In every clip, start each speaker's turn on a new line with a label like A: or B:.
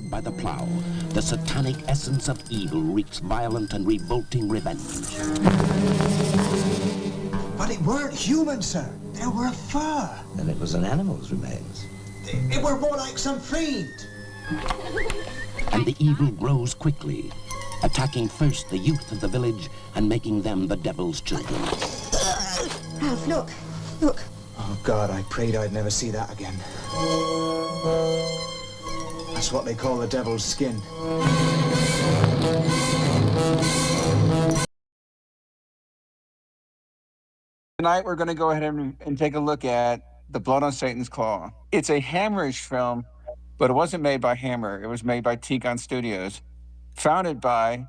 A: by the plow, the satanic essence of evil wreaks violent and revolting revenge.
B: But it weren't human, sir. They were fur.
C: Then it was an animal's remains.
B: It were more like some fiend.
A: And the evil grows quickly, attacking first the youth of the village and making them the devil's children.
D: Ralph, look. Look.
B: Oh, God, I prayed I'd never see that again. That's what they call the devil's skin.
E: Tonight we're going to go ahead and take a look at The Blood on Satan's Claw. It's a Hammerish film, but it wasn't made by Hammer. It was made by Tigon Studios, founded by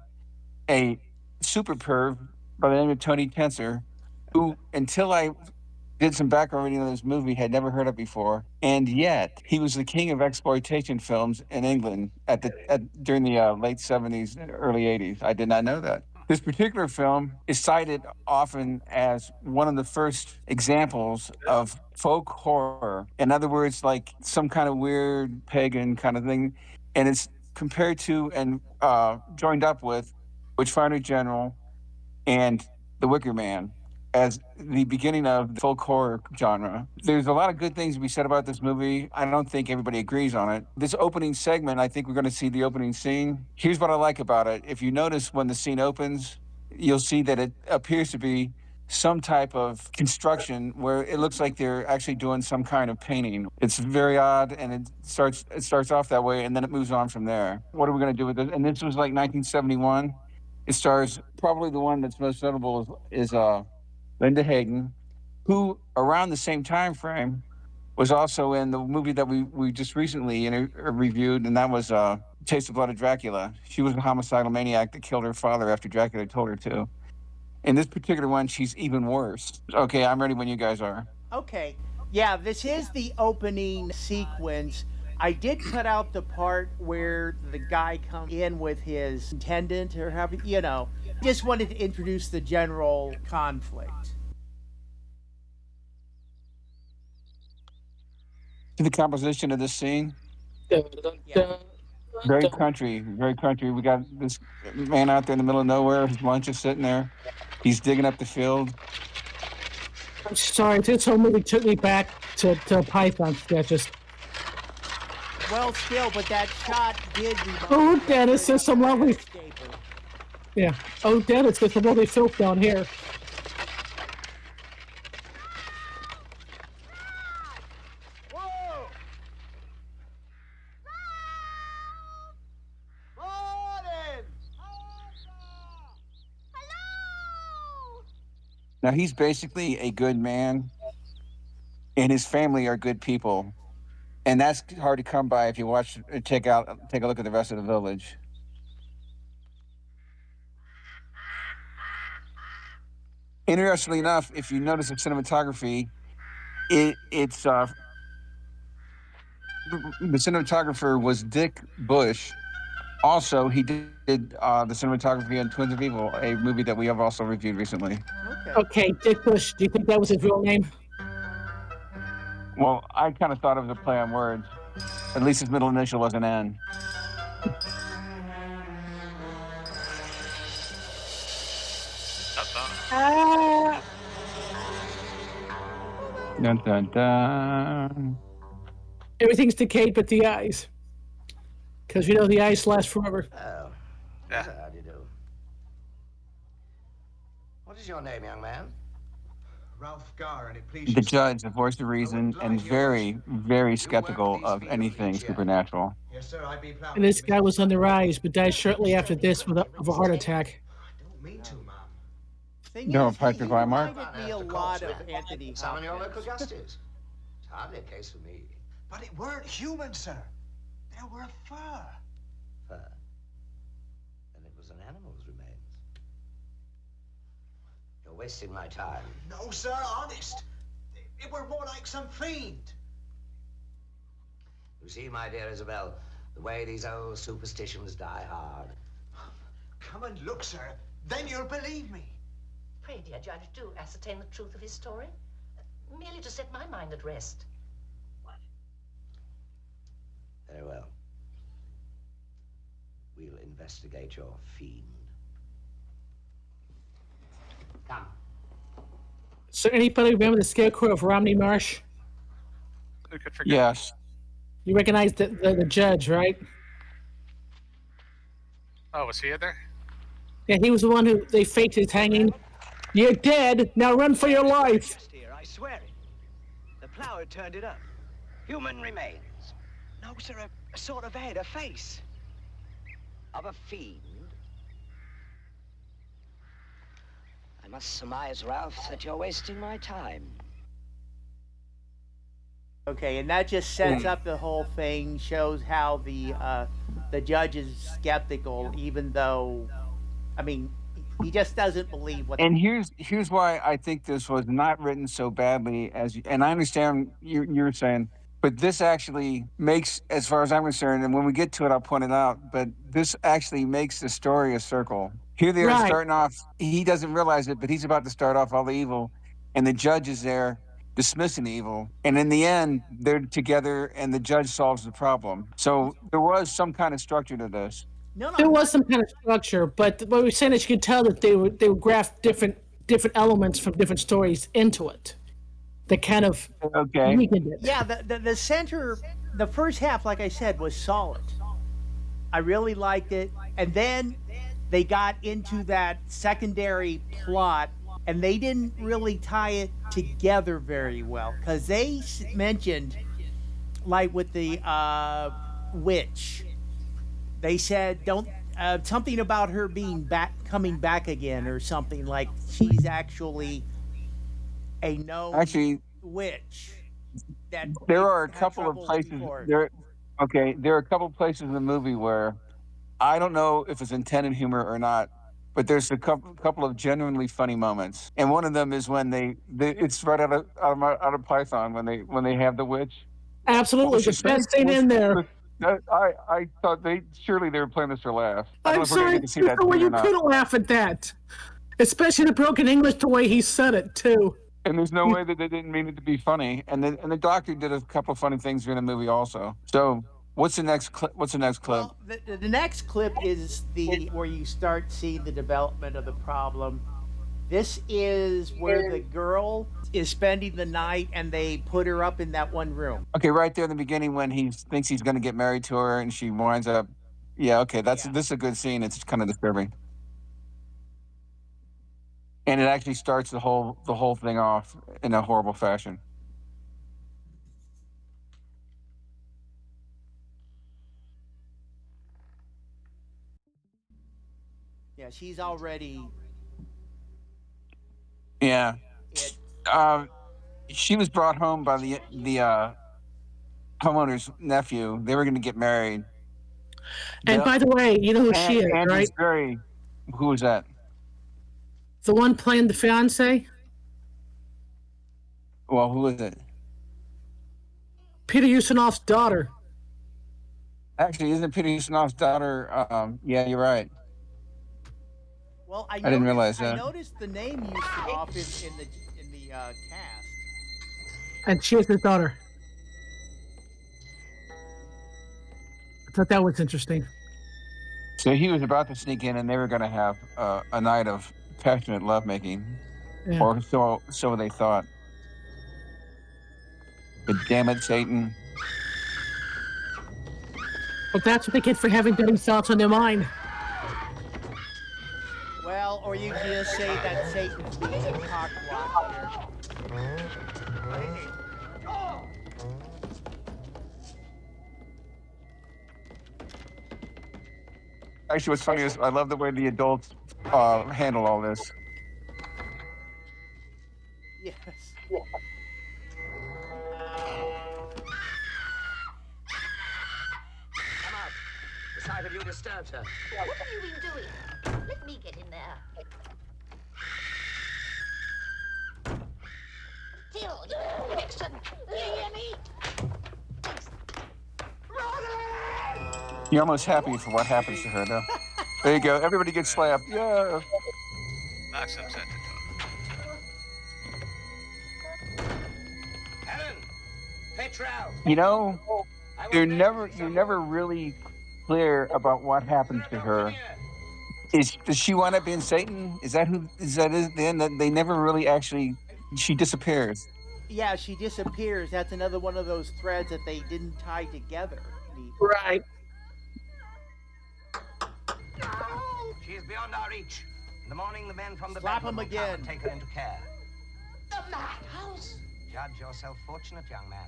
E: a super perv by the name of Tony Tenser, who, until I did some background reading on this movie, had never heard of before. And yet, he was the king of exploitation films in England during the late 70s, early 80s. I did not know that. This particular film is cited often as one of the first examples of folk horror. In other words, like some kind of weird pagan kind of thing. And it's compared to and joined up with Witchfinder General and The Wicker Man as the beginning of the folk horror genre. There's a lot of good things to be said about this movie. I don't think everybody agrees on it. This opening segment, I think we're going to see the opening scene. Here's what I like about it. If you notice when the scene opens, you'll see that it appears to be some type of construction where it looks like they're actually doing some kind of painting. It's very odd, and it starts off that way, and then it moves on from there. What are we going to do with it? And this was like 1971. It stars, probably the one that's most notable is Linda Hayden, who around the same time frame was also in the movie that we just recently reviewed, and that was Taste of Blood of Dracula. She was a homicidal maniac that killed her father after Dracula told her to. In this particular one, she's even worse. Okay, I'm ready when you guys are.
F: Okay. Yeah, this is the opening sequence. I did cut out the part where the guy comes in with his attendant or however, just wanted to introduce the general conflict.
E: See the composition of this scene?
F: Yeah.
E: Very country, very country. We got this man out there in the middle of nowhere. His lunch is sitting there. He's digging up the field.
G: I'm sorry, this whole movie took me back to Python sketches.
F: Well, still, but that shot did.
G: Oh, Dennis, there's some lovely. Yeah. Oh, Dennis, there's some lovely filth down here.
E: Now, he's basically a good man, and his family are good people. And that's hard to come by if you take a look at the rest of the village. Interestingly enough, if you notice the cinematography, it's the cinematographer was Dick Bush. Also, he did the cinematography on Twins of Evil, a movie that we have also reviewed recently.
G: Okay, Dick Bush. Do you think that was his real name?
E: Well, I kind of thought of the play on words. At least his middle initial was an N. Dun, dun, dun.
G: Everything's decayed but the eyes. Because the eyes last forever.
C: Oh, how do you do? What is your name, young man?
B: Ralph Garr, and it pleases
E: The judge, the voice of reason, and very, very skeptical of anything supernatural.
B: Yes, sir, I'd be proud.
G: And this guy was on the rise, but died shortly after this of a heart attack.
B: I don't mean to, ma'am.
E: No, Patrick Weimar.
F: Reminded me a lot of Anthony
C: Summon your local
F: Hopkins.
C: justice. It's hardly a case for me.
B: But it weren't human, sir. They were fur.
C: Fur. Then it was an animal's remains. You're wasting my time.
B: No, sir, honest. It were more like some fiend.
C: You see, my dear Isabel, the way these old superstitions die hard.
B: Come and look, sir. Then you'll believe me.
H: Pray, dear Judge, do ascertain the truth of his story. Merely to set my mind at rest.
C: Very well. investigate your fiend. Come.
G: So anybody remember the Scarecrow of Romney Marsh?
I: Who could forget?
E: Yes.
G: You recognize the judge, right?
I: Oh, was he in there?
G: Yeah, he was the one who they faked his hanging. You're dead. Now run for your life.
B: Just here, I swear it. The plough had turned it up.
C: Human remains
B: No, sir, a sort of head, a face.
C: of a fiend. I must surmise, Ralph, that you're wasting my time.
F: Okay, and that just sets up the whole thing, shows how the judge is skeptical, even though, I mean, he just doesn't believe what.
E: And here's why I think this was not written so badly and I understand you're saying, but this actually makes, as far as I'm concerned, and when we get to it, I'll point it out, but this actually makes the story a circle. Here they are
G: Right.
E: starting off, he doesn't realize it, but he's about to start off all the evil, and the judge is there dismissing the evil. And in the end, they're together and the judge solves the problem. So there was some kind of structure to this.
F: No,
G: There was some kind of structure, but what we're saying is you could tell that they would graft different elements from different stories into it. That kind of
E: Okay.
G: weakened it.
F: Yeah, the center, the first half, like I said, was solid. I really liked it, and then they got into that secondary plot, and they didn't really tie it together very well, because they mentioned, like with the witch, they said don't something about her being coming back again, or something, like she's actually a known witch. That
E: There are a
F: had
E: couple of
F: trouble
E: places
F: before.
E: there. Okay, there are a couple of places in the movie where I don't know if it's intended humor or not, but there's a couple of genuinely funny moments, and one of them is when it's right out of Python when they have the witch.
G: Absolutely,
E: What's
G: the
E: she say?
G: best scene in there.
E: I thought they were playing this for laugh. I don't know
G: I'm
E: if we're gonna
G: sorry,
E: get to see that
G: Christopher,
E: scene or
G: you
E: not.
G: couldn't laugh at that, especially the broken English, the way he said it too.
E: And there's no way that they didn't mean it to be funny. And the doctor did a couple of funny things during the movie also. So what's the next clip?
F: Well, the next clip is where you start seeing the development of the problem. This is where the girl is spending the night, and they put her up in that one room.
E: Okay, right there in the beginning when he thinks he's going to get married to her, and she winds up. Yeah, okay, this is a good scene. It's kind of disturbing, and it actually starts the whole thing off in a horrible fashion.
F: Yeah, she's already.
E: Yeah,
F: It,
E: she was brought home by the homeowner's nephew. They were going to get married.
G: And by the way, you know who she is, right?
E: Who was that?
G: The one playing the fiance?
E: Well, who is it?
G: Peter Usanov's daughter.
E: Actually, isn't Peter Usanov's daughter? Yeah, you're right.
F: well, I
E: didn't realize that.
F: I noticed the name Usanov is in the cast.
G: And she is his daughter. I thought that was interesting.
E: So he was about to sneak in, and they were going to have a night of passionate lovemaking, or so they thought. But damn it, Satan!
G: But that's what they get for having dirty thoughts on their mind.
F: Well, or you can just say that Satan's being a cockwatch here.
E: Actually, what's funny is I love the way the adults handle all this.
F: Yes.
C: Come out. The sight of you disturbs her.
H: What have you been doing? Let me get in there. Till, you vixen! Do you hear me?
E: You're almost happy for what happens to her, though. There you go. Everybody gets slapped. Yeah.
I: Maxim sent it to him.
C: Helen! Petrel!
E: You know, you never really clear about what happens to her. Does she wind up being Satan? Is that the end? That they never really actually. She disappears.
F: Yeah, she disappears. That's another one of those threads that they didn't tie together.
G: Right.
B: She is beyond our reach. In the morning, the men from the
F: Slap
B: bedroom
F: him
B: will come
F: again.
B: and take her into care.
H: The madhouse?
B: Judge yourself fortunate, young man.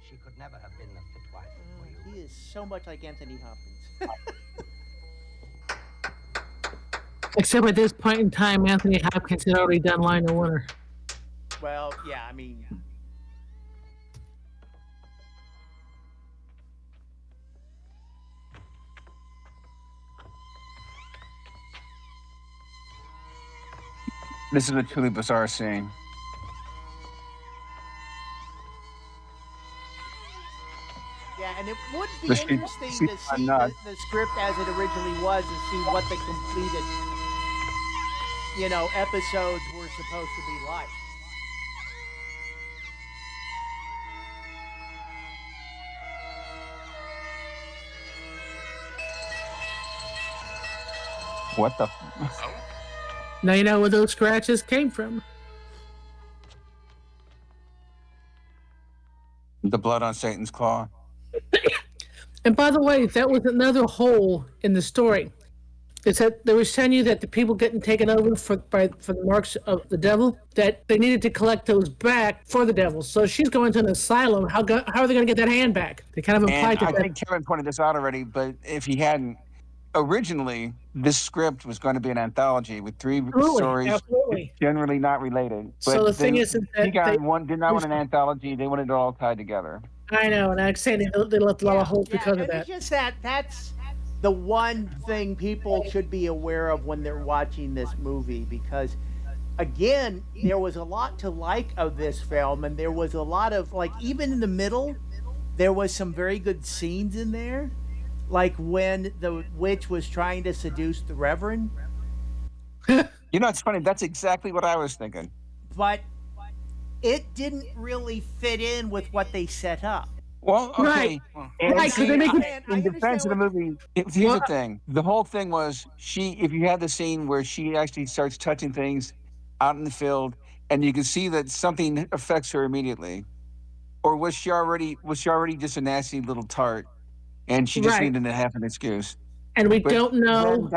B: She could never have been the fit wife for you.
F: He is so much like Anthony Hopkins.
G: Except at this point in time, Anthony Hopkins had already done Line the Winner.
F: Well, yeah, I mean.
E: This is a truly bizarre scene.
F: Yeah, and it would be
E: This-
F: interesting
E: she's
F: to see
E: not-
F: the script as it originally was and see what the completed, episodes were supposed to be like.
E: What the?
G: Now you know where those scratches came from.
E: The blood on Satan's claw.
G: And by the way, that was another hole in the story. Is that they were telling you that the people getting taken over for the marks of the devil, that they needed to collect those back for the devil. So she's going to an asylum. How are they going to get that hand back? They kind of implied
E: And I
G: that.
E: think Kevin pointed this out already, but if he hadn't, originally this script was going to be an anthology with three stories,
G: Absolutely.
E: generally not related. But
G: So the thing is that
E: he
G: they-
E: did not want an anthology. They wanted it all tied together.
G: I know, and I'm saying they left a lot of holes because of
F: and
G: that.
F: it's just that's the one thing people should be aware of when they're watching this movie, because again, there was a lot to like of this film, and there was a lot of, like, even in the middle, there was some very good scenes in there, like when the witch was trying to seduce the Reverend.
E: It's funny. That's exactly what I was thinking.
F: But it didn't really fit in with what they set up.
E: Well, okay.
G: Right.
E: And
G: Right, 'cause
E: see,
G: they make it-
E: in defense of the movie, here's the thing. The whole thing was if you had the scene where she actually starts touching things out in the field, and you can see that something affects her immediately, or was she already just a nasty little tart, and she just
G: Right.
E: needed to have an excuse?
G: And we
E: But
G: don't know.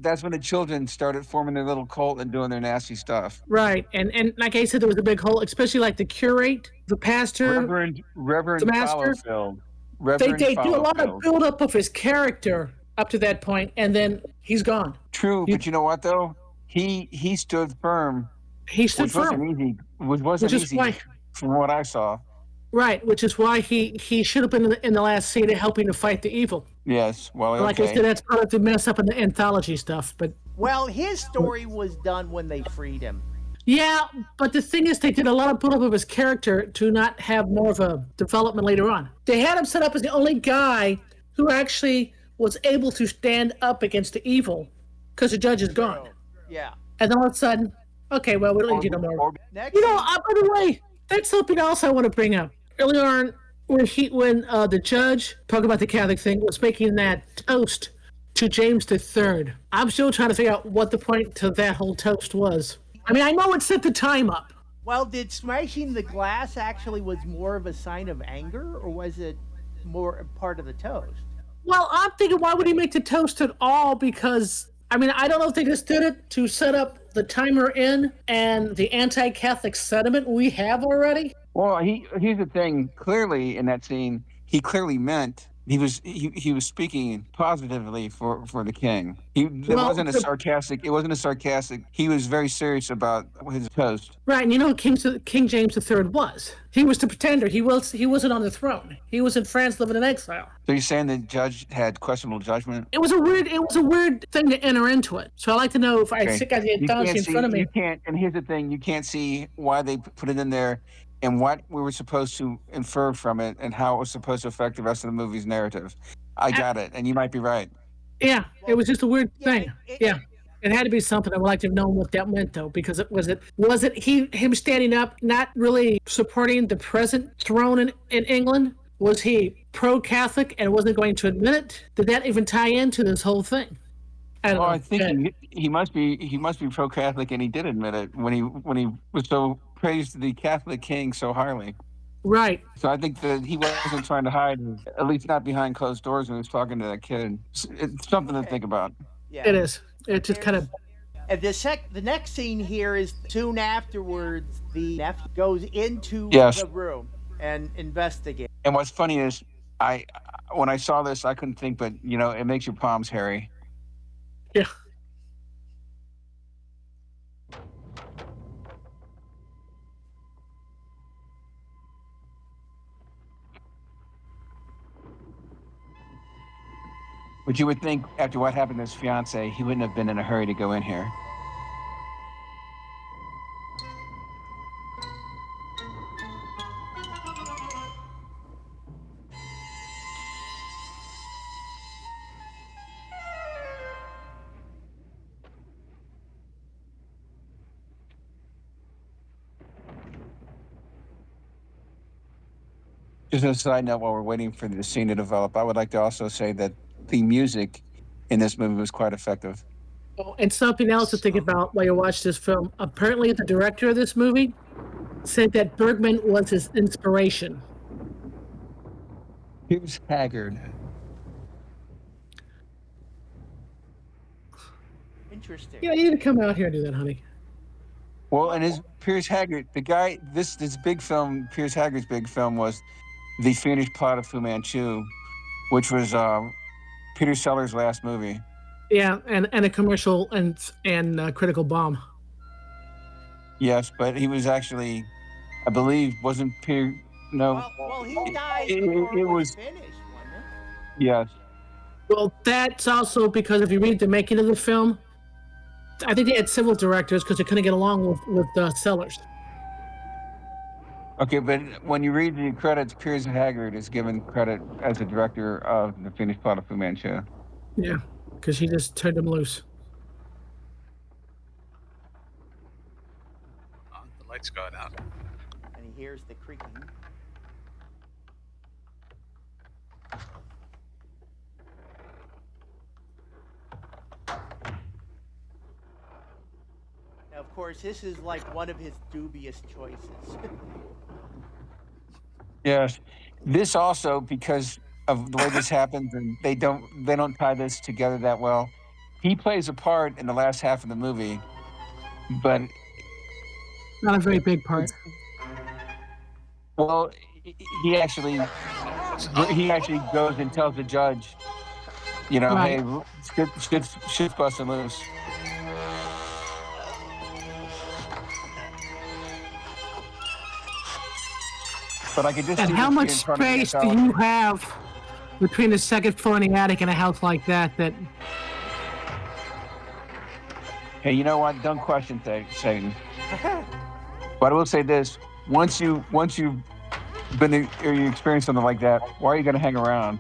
E: That's when the children started forming their little cult and doing their nasty stuff.
G: Right, and like I said, there was a big hole, especially like the curate, the pastor,
E: Reverend
G: the master.
E: Fallowfield.
G: They
E: Reverend
G: do a lot of
E: Fallowfield.
G: build up of his character up to that point, and then he's gone.
E: True, but you know what though? He stood firm.
G: He stood
E: Which wasn't
G: firm.
E: easy. Which wasn't
G: Which is
E: easy
G: why-
E: from what I saw.
G: Right, which is why he should have been in the last scene helping to fight the evil.
E: Yes. Well,
G: Like I
E: okay.
G: said, that's part of the mess up in the anthology stuff. But
F: Well, his story was done when they freed him.
G: yeah, but the thing is, they did a lot of build up of his character to not have more of a development later on. They had him set up as the only guy who actually was able to stand up against the evil because the judge is gone.
F: Yeah.
G: And then all of a sudden, okay, well, we don't need you no more.
F: Next,
G: You know, by the way, that's something else I want to bring up. Earlier on, when the judge, talking about the Catholic thing, was making that toast to James III, I'm still trying to figure out what the point to that whole toast was. I mean, I know it set the time up.
F: well, did smashing the glass actually was more of a sign of anger, or was it more a part of the toast?
G: Well, I'm thinking, why would he make the toast at all? Because, I mean, I don't know if they just did it to set up the timer in and the anti-Catholic sentiment we have already.
E: Well, here's the thing. Clearly, in that scene, he clearly meant he was speaking positively for the king. It wasn't a sarcastic. He was very serious about his toast.
G: Right, and you know who King James III was? He was the pretender. He wasn't on the throne. He was in France living in exile.
E: So you're saying the judge had questionable judgment?
G: It was a weird thing to enter into it. So I like to know if I got the anthology in front of me.
E: You can't. And here's the thing: you can't see why they put it in there, and what we were supposed to infer from it, and how it was supposed to affect the rest of the movie's narrative. I got it, and you might be right.
G: Yeah, it was just a weird thing.
F: it-
G: Yeah. It had to be something. I would like to know what that meant, though, because was it him standing up, not really supporting the present throne in England? Was he pro-Catholic and wasn't going to admit it? Did that even tie into this whole thing? I don't
E: Well,
G: know.
E: I think he must be pro-Catholic, and he did admit it when he was so praised the Catholic king so highly.
G: Right.
E: So I think that he wasn't trying to hide, at least not behind closed doors when he was talking to that kid. It's something to think about.
F: Yeah.
G: It is. It just kind of.
F: And the next scene here is soon afterwards. The nephew goes into
E: Yes.
F: the room and investigates.
E: And what's funny is, when I saw this, I couldn't think, but it makes your palms hairy.
G: Yeah.
E: But you would think, after what happened to his fiance, he wouldn't have been in a hurry to go in here. Just as a side note, while we're waiting for the scene to develop, I would like to also say that the music in this movie was quite effective.
G: Oh, and something else to think about while you watch this film. Apparently, the director of this movie said that Bergman was his inspiration.
E: He was haggard.
F: Interesting.
G: Yeah, you need to come out here and do that, honey.
E: Well, and his Piers Haggard, the guy, this big film, Piers Haggard's big film was The Finished Plot of Fu Manchu, which was Peter Sellers' last movie.
G: Yeah, and a commercial and critical bomb.
E: Yes, but he was actually, I believe, wasn't Peter? No.
F: Well, he died
E: It
F: before it
E: was-
F: was finished, wasn't it?
E: Yes.
G: Well, that's also because if you read the making of the film, I think they had several directors because they couldn't get along with Sellers.
E: Okay, but when you read the credits, Piers Haggard is given credit as the director of The Finished Plot of Fu Manchu.
G: Yeah, because he just turned him loose.
I: Oh, the light's going out.
F: And he hears the creaking. Now, of course, this is like one of his dubious choices.
E: Yes. This also, because of the way this happens, and they don't tie this together that well. He plays a part in the last half of the movie, but
G: Not a very big part.
E: well, he actually goes and tells the judge,
G: Right.
E: hey, shit's busting loose. But I could just
G: And
E: see
G: how
E: this
G: much
E: being front of the
G: space do
E: anthology.
G: you have between the second floor and the attic in a house like that?
E: Hey, you know what? Don't question Satan. But I will say this: once you've been or you experience something like that, why are you going to hang around?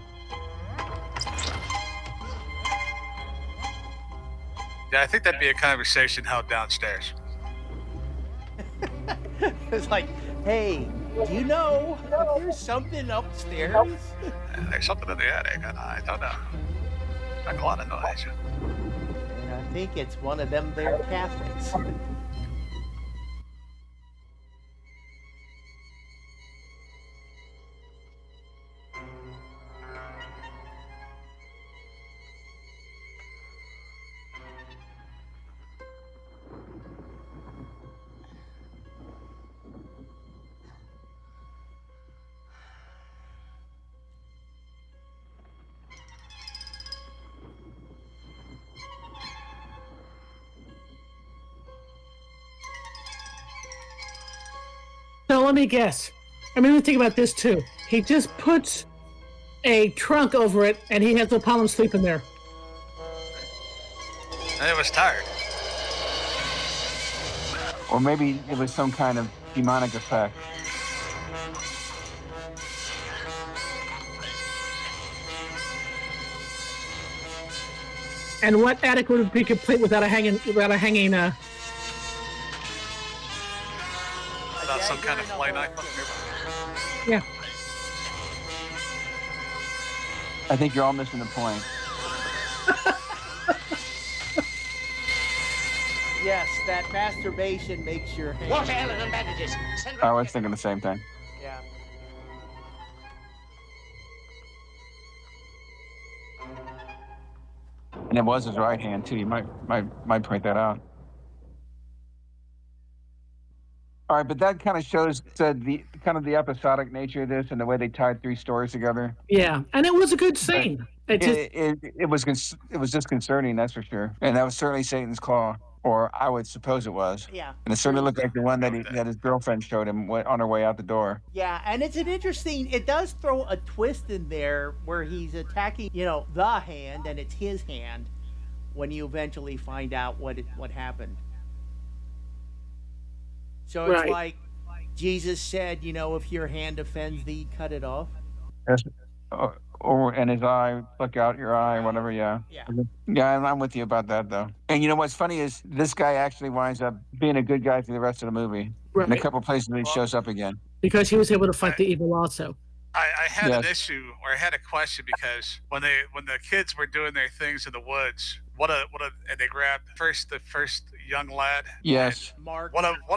I: Yeah, I think that'd be a conversation held downstairs.
F: It's like, hey, do you know if there's something upstairs?
I: There's something in the attic, and I don't know. Like a lot of noise.
F: And I think it's one of them there Catholics.
G: So let me guess. I mean, think about this too. He just puts a trunk over it, and he has no problem sleeping there.
I: And it was tired.
E: Or maybe it was some kind of demonic effect.
G: And what attic would be complete without a hanging?
I: Without some kind of fly knife up here.
G: Yeah.
E: I think you're all missing the point.
F: Yes, that masturbation makes your hand.
C: Water, Ellen, and bandages. Send
E: I was thinking the same thing.
F: Yeah.
E: And it was his right hand too. You might point that out. All right, but that kind of shows the kind of the episodic nature of this and the way they tied 3 stories together.
G: Yeah, and it was a good scene.
E: It was disconcerting, that's for sure. And that was certainly Satan's claw, or I would suppose it was.
F: Yeah.
E: And it certainly looked like the one that his girlfriend showed him on her way out the door.
F: Yeah, and it's an interesting. It does throw a twist in there where he's attacking, the hand, and it's his hand. When you eventually find out what happened. So it's like Jesus said, if your hand offends thee, cut it off.
E: Yes. And his eye, pluck out your eye, whatever, yeah. Yeah, I'm with you about that, though. And what's funny is this guy actually winds up being a good guy through the rest of the movie. Right. In a couple places he shows up again.
G: Because he was able to fight the evil also.
I: I had an issue, or I had a question, because when the kids were doing their things in the woods, and they grabbed the first young lad.
E: Yes.
F: Mark.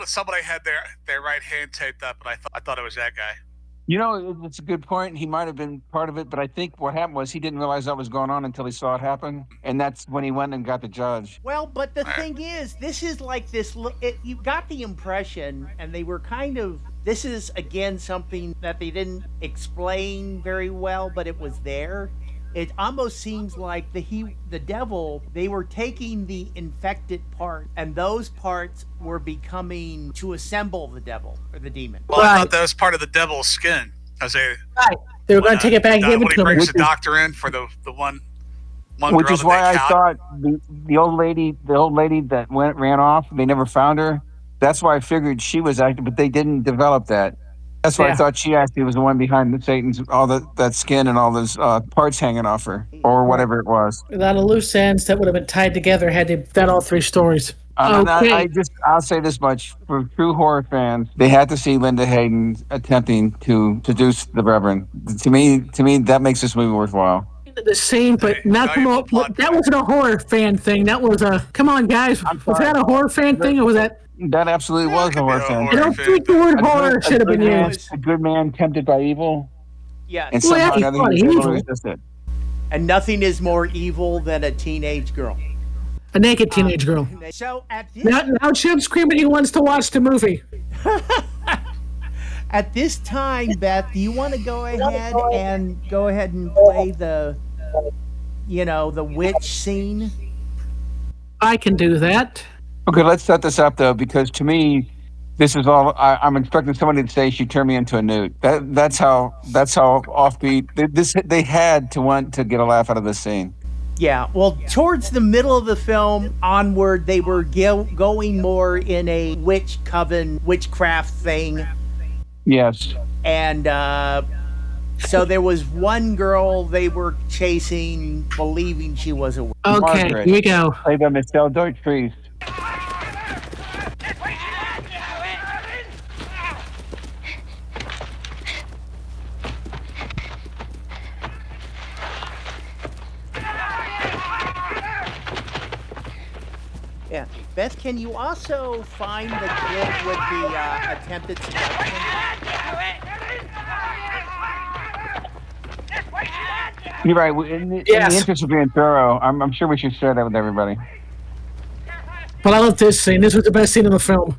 I: Somebody had their right hand taped up, and I thought it was that guy.
E: It's a good point. He might have been part of it, but I think what happened was he didn't realize that was going on until he saw it happen, and that's when he went and got the judge.
F: Well, but the thing is, this is like this. You got the impression, and they were kind of. This is again something that they didn't explain very well, but it was there. It almost seems like the devil, they were taking the infected part, and those parts were becoming to assemble the devil or the demon.
I: Well, I thought that was part of the devil's skin, because
G: they were going to take it back and give it to him.
I: When he brings the doctor in for the one
E: which
I: girl
E: is why I thought the old lady that ran off, they never found her. That's why I figured she was active, but they didn't develop that. That's why I thought she actually was the one behind Satan's, all that skin and all those parts hanging off her, or whatever it was.
G: Without a loose ends that would have been tied together had they done all 3 stories.
E: Okay. I'll say this much: for true horror fans, they had to see Linda Hayden attempting to seduce the Reverend. To me, that makes this movie worthwhile.
G: The scene, but not that wasn't a horror fan thing. That was a come on, guys. Was that a horror fan thing, or was that?
E: That absolutely was a horror fan.
G: I don't think the word horror should have been used.
E: A good man tempted by evil.
F: Yeah.
E: And somehow nothing is able to resist it.
F: And nothing is more evil than a teenage girl.
G: A naked teenage girl.
F: So at this
G: now Chip's screaming he wants to watch the movie.
F: At this time, Beth, do you want to go ahead and play the witch scene?
G: I can do that.
E: Okay, let's set this up though, because to me, this is all. I'm expecting somebody to say she turned me into a newt. That's how offbeat. They had to want to get a laugh out of this scene.
F: Yeah, well, towards the middle of the film onward, they were going more in a witch coven, witchcraft thing.
E: Yes.
F: And so there was one girl they were chasing, believing she was a witch.
G: Okay,
E: Margaret,
G: here we go.
E: Played by Michelle Deutsch-Fries.
F: Yeah. Beth, can you also find the clip with the attempted seduction?
E: You're right. In the interest of being thorough, I'm sure we should share that with everybody.
G: But I love this scene. This was the best scene in the film.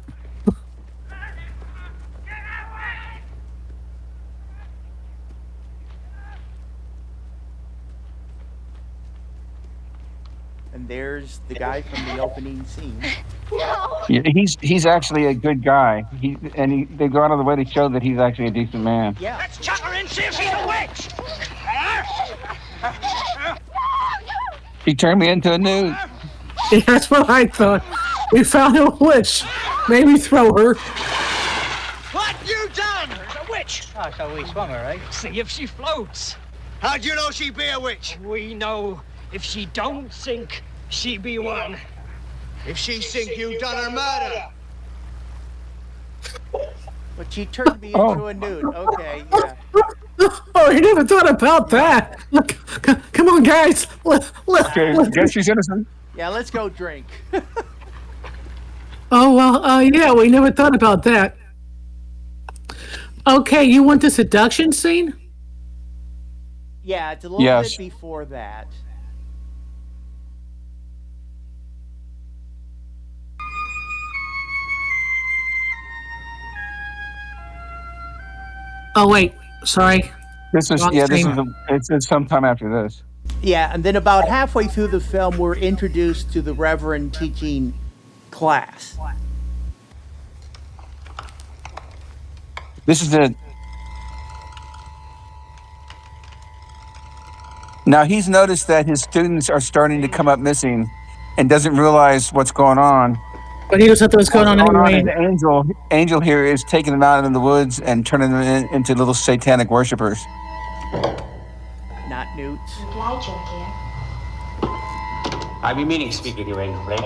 F: And there's the guy from the opening scene.
D: No.
E: Yeah, he's actually a good guy. They go out of the way to show that he's actually a decent man.
F: Yeah.
C: Let's chuck her in, see if she's a witch!
E: He turned me into a nude.
G: Yeah, that's what I thought. We found a witch. Maybe throw her.
C: What you done? There's a witch.
B: Oh, so we swung her, eh?
C: See if she floats.
B: How'd you know she'd be a witch?
C: We know if she don't sink, she be one.
B: If she sink, you done her murder.
F: But she turned me into a nude. Okay, yeah.
G: Oh, I never thought about that. Look, come on, guys.
E: Okay, guess she's innocent.
F: Yeah, let's go drink.
G: Oh, well, yeah, we never thought about that. Okay, you want the seduction scene?
F: Yeah, it's a little
E: Yes.
F: bit before that.
G: Oh, wait, sorry.
E: This is
G: Wrong
E: this is
G: scene.
E: it's sometime after this.
F: Yeah, and then about halfway through the film, we're introduced to the Reverend teaching class.
E: This is it. Now he's noticed that his students are starting to come up missing, and doesn't realize what's going on.
G: But he knows what's going on anyway.
E: And Angel here is taking them out in the woods and turning them into little satanic worshipers.
F: Not Newts.
H: Glad you're here.
B: I've been meaning to speak with you, Angel Blake.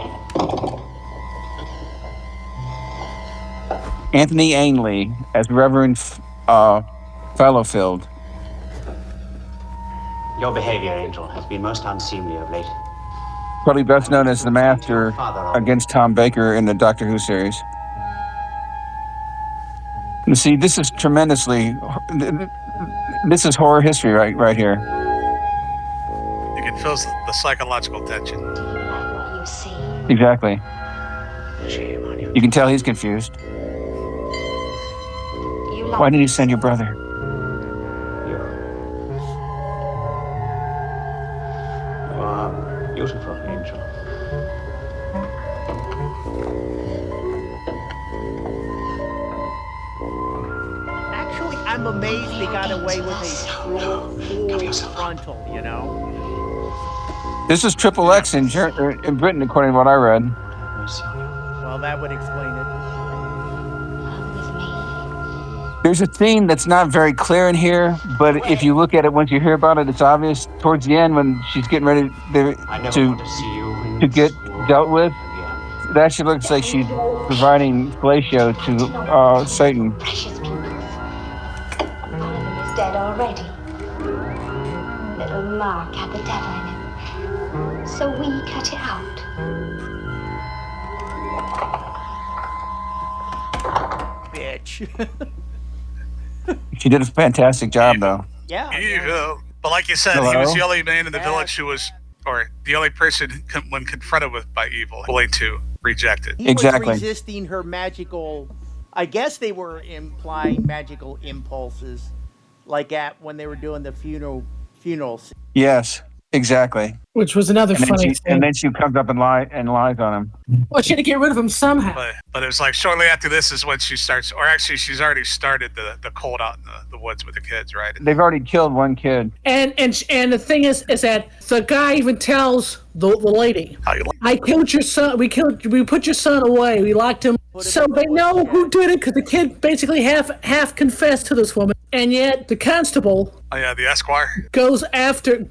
E: Anthony Ainley as Reverend Fallowfield.
B: Your behavior, Angel, has been most unseemly of late.
E: Probably best known as the Master against Tom Baker in the Doctor Who series. You see, this is this is horror history right here.
I: You can feel the psychological tension.
H: What you see.
E: Exactly.
B: Shame on you.
E: You can tell he's confused.
H: You like
E: Why did he send your brother?
B: You are beautiful, Angel.
F: Actually, I'm amazed they got away with a full frontal, you know?
E: This is Triple X in Britain, according to what I read.
F: Well, that would explain it.
E: There's a theme that's not very clear in here, but if you look at it, once you hear about it, it's obvious. Towards the end, when she's getting ready to get dealt with, it actually looks like she's providing fellatio to Satan.
H: precious people. One of them is dead already. Little Mark had the devil in him. So we cut it out.
F: Bitch.
E: She did a fantastic job, though.
F: Yeah.
I: Evil. But like you said, he was the only man in the village who was, or the only person when confronted with by evil, willing to reject it.
F: He
E: Exactly.
F: was resisting her magical, I guess they were implying magical impulses, like when they were doing the funeral scene.
E: Yes, exactly.
G: Which was another funny thing.
E: And then she comes up and lies on him.
G: Well, she had to get rid of him somehow.
I: But it was like shortly after this is when she starts, or actually she's already started the cult out in the woods with the kids, right?
E: They've already killed one kid.
G: And the thing is that the guy even tells the lady,
I: How you like
G: "I killed your son. We put your son away. We locked him." So they know who did it because the kid basically half confessed to this woman, and yet the constable
I: Oh yeah, the Esquire.
G: goes after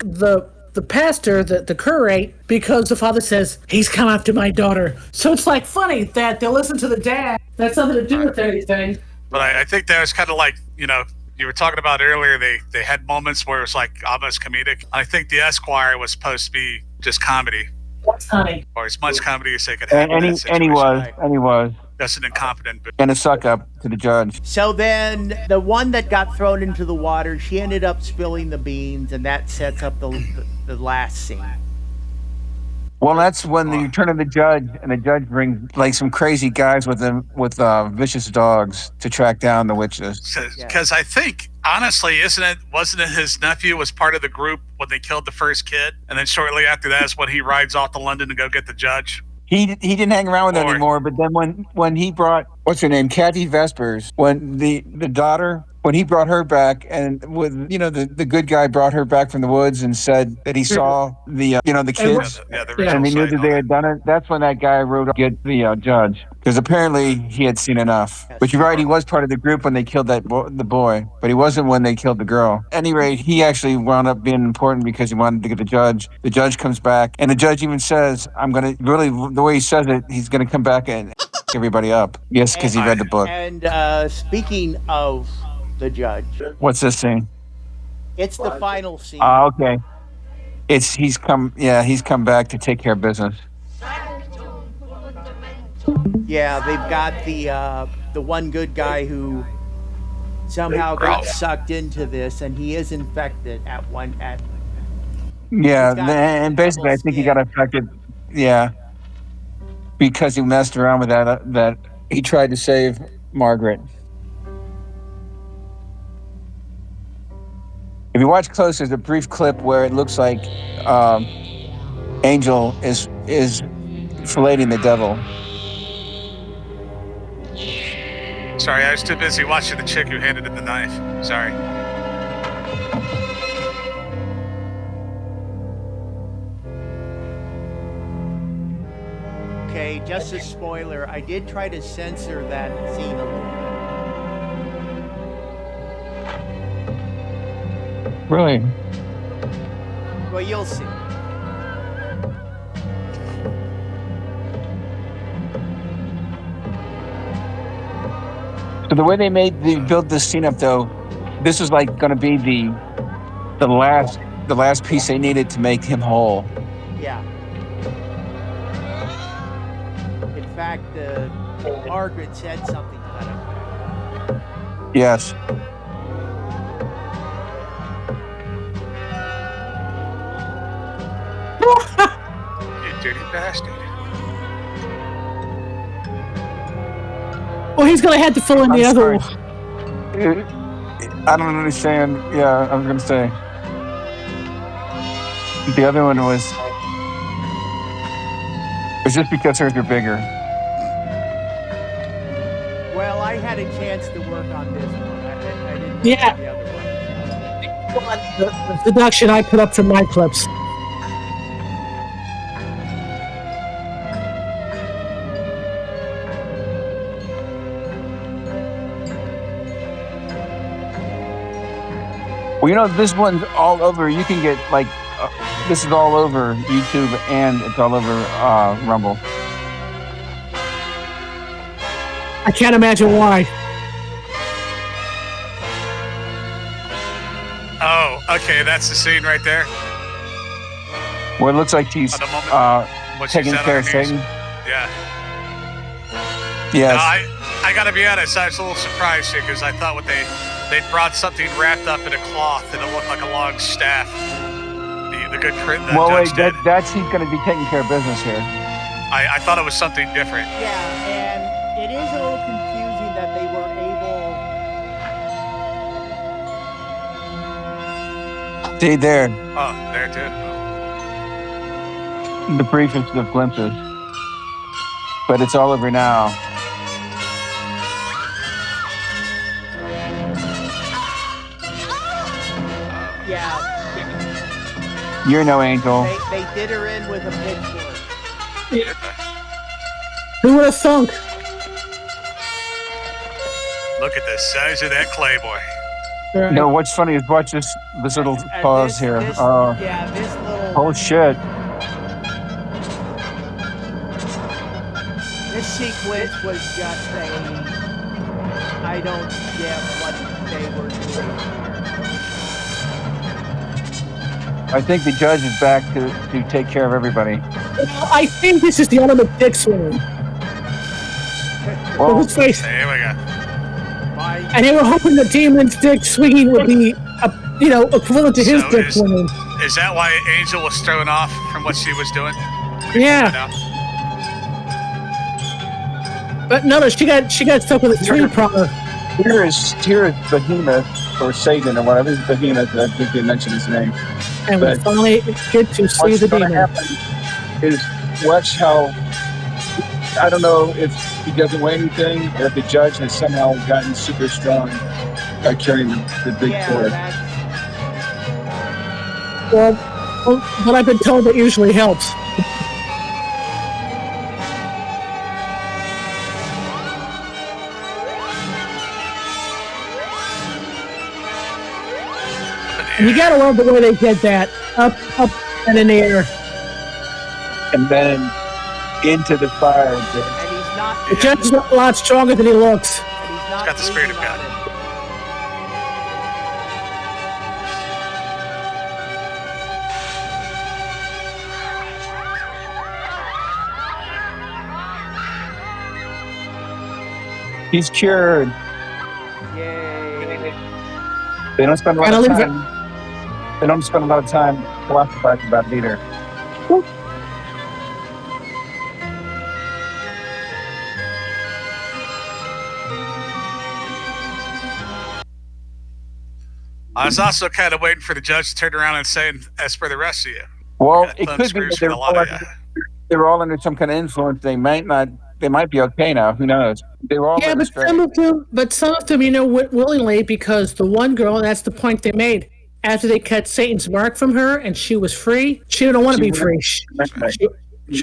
G: the pastor, the curate, because the father says he's come after my daughter. So it's like funny that they listen to the dad. That's nothing to do with anything.
I: But I think that was kind of like, you know, you were talking about earlier, they had moments where it was like almost comedic. I think the Esquire was supposed to be just comedy,
G: What's honey?
I: or as much comedy as they could have.
E: And he was.
I: Just an incompetent.
E: And a suck up to the judge.
F: So then the one that got thrown into the water, she ended up spilling the beans, and that sets up the last scene.
E: Well, that's when you turn to the judge, and the judge brings like some crazy guys with vicious dogs to track down the witches.
I: Because I think, honestly, wasn't it his nephew was part of the group when they killed the first kid? And then shortly after that is when he rides off to London to go get the judge.
E: He didn't hang around with her anymore, but then when he brought, what's her name, Kathy Vespers, when the daughter, when he brought her back, and with the good guy brought her back from the woods and said that he saw the kids, and they knew that they had done it. That's when that guy rode up to get the judge, because apparently he had seen enough. But you're right, he was part of the group when they killed the boy, but he wasn't when they killed the girl. At any rate, he actually wound up being important because he wanted to get the judge. The judge comes back, and the judge even says, "I'm gonna really." The way he says it, he's gonna come back and everybody up. Yes, because he read the book.
F: And speaking of the judge,
E: What's this scene?
F: It's the final scene.
E: Oh, okay. He's come back to take care of business.
F: Yeah, they've got the one good guy who somehow got sucked into this, and he is infected at.
E: Yeah, and basically, I think he got infected. Yeah, because he messed around with that he tried to save Margaret. If you watch close, there's a brief clip where it looks like Angel is filleting the devil.
I: Sorry, I was too busy watching the chick who handed him the knife. Sorry.
F: Okay, just a spoiler. I did try to censor that scene a little bit.
E: Really?
F: Well, you'll see.
E: So the way they built this scene up, though, this was like going to be the last piece they needed to make him whole.
F: Yeah. In fact, Margaret said something to that effect.
E: Yes.
I: You dirty bastard.
G: Well, he's going to have to fill in the other one.
E: I don't understand. Yeah, I was going to say. The other one was just because hers are bigger.
F: Well, I had a chance to work on this one. I didn't
G: Yeah.
F: the other one.
G: The deduction I put up from my clips.
E: Well, you know, this one's all over. You can get this is all over YouTube and it's all over Rumble.
G: I can't imagine why.
I: Oh, okay, that's the scene right there.
E: Well, it looks like she's taking care of Satan.
I: Yeah.
E: Yes.
I: No, I gotta be honest, I was a little surprised here because I thought they brought something wrapped up in a cloth and it looked like a long staff. The good print that judge did.
E: That's he's going to be taking care of business here.
I: I thought it was something different.
F: Yeah, and it is a little confusing that they were able.
E: See there.
I: Oh, there too.
E: The briefest of glimpses. But it's all over now.
F: Yeah.
E: You're no angel.
F: They did her in with a pitchfork.
G: Yeah. Who would have thunk?
I: Look at the size of that Playboy.
G: Right.
E: No, what's funny is watch this little pause here.
F: This little.
E: Oh shit.
F: This sequence was just I don't get what they were doing.
E: I think the judge is back to take care of everybody.
G: I think this is the ultimate dick swing.
E: Well,
G: Let's face it.
I: Here we go.
G: And they were hoping the demon's dick swinging would be, equivalent to his dick swinging.
I: Is that why Angel was thrown off from what she was doing?
G: Yeah. But no, she got stuck with a three-pronger.
E: Here is Behemoth, or Satan, or whatever. It's Behemoth. I think they mentioned his name.
G: And we finally get to see the demon.
E: What's going to happen is watch how, I don't know if he doesn't weigh anything, or if the judge has somehow gotten super strong by carrying the big cord.
G: Well, but I've been told it usually helps. And you gotta love the way they did that. Up, and in the air.
E: And then into the fire.
F: And he's not.
G: The judge is a lot stronger than he looks.
F: And he's
I: He's got the spirit of God.
E: He's cured.
F: Yay.
E: They don't spend a lot
G: And
E: of
G: I'll leave it.
E: time. They don't spend a lot of time philosophizing about it either.
I: I was also kind of waiting for the judge to turn around and say, as for the rest of you,
E: Well,
I: got
E: it
I: thumb
E: could be
I: screws
E: that
I: for the lot of you.
E: they were all under some kind of influence. They might not. They might be okay now. Who knows? They were all
G: Yeah,
E: led
G: but
E: astray.
G: some of them, went willingly because the one girl, and that's the point they made. After they cut Satan's mark from her and she was free, she didn't want to be free. She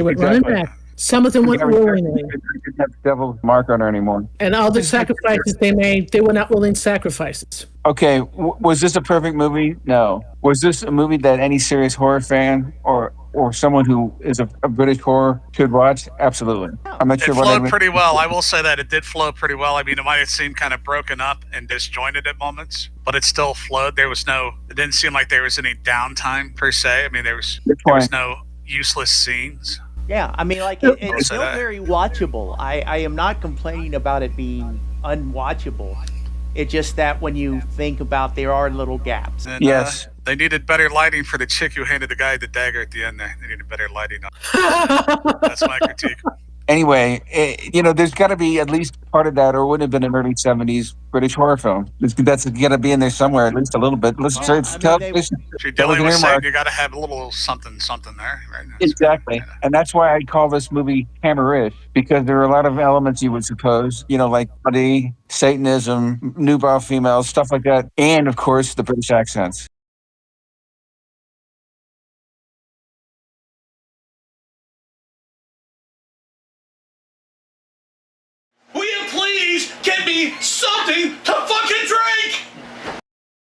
G: went running
E: Exactly.
G: back. Some of them went willingly,
E: They didn't have the devil's mark on her anymore.
G: and all the sacrifices they made, they were not willing sacrifices.
E: Okay, was this a perfect movie? No. Was this a movie that any serious horror fan or someone who is a British horror should watch? Absolutely. I'm not
I: It
E: sure what
I: flowed
E: anyone.
I: pretty well. I will say that it did flow pretty well. I mean, it might have seemed kind of broken up and disjointed at moments, but it still flowed. It didn't seem like there was any downtime per se. I mean, there was no useless scenes.
F: Yeah, I mean, like, it's still very watchable. I am not complaining about it being unwatchable. It's just that when you think about, there are little gaps.
I: And,
E: Yes.
I: They needed better lighting for the chick who handed the guy the dagger at the end there. They needed better lighting on. That's my critique.
E: Anyway, there's got to be at least part of that, or it wouldn't have been an early '70s British horror film. That's got to be in there somewhere, at least a little bit. Let's say it's television.
I: If you're dealing with Satan, you got to have a little something there, right?
E: Exactly, and that's why I call this movie Hammerish, because there are a lot of elements you would suppose, like body, Satanism, nubile females, stuff like that, and of course the British accents.
J: Will you please give me something to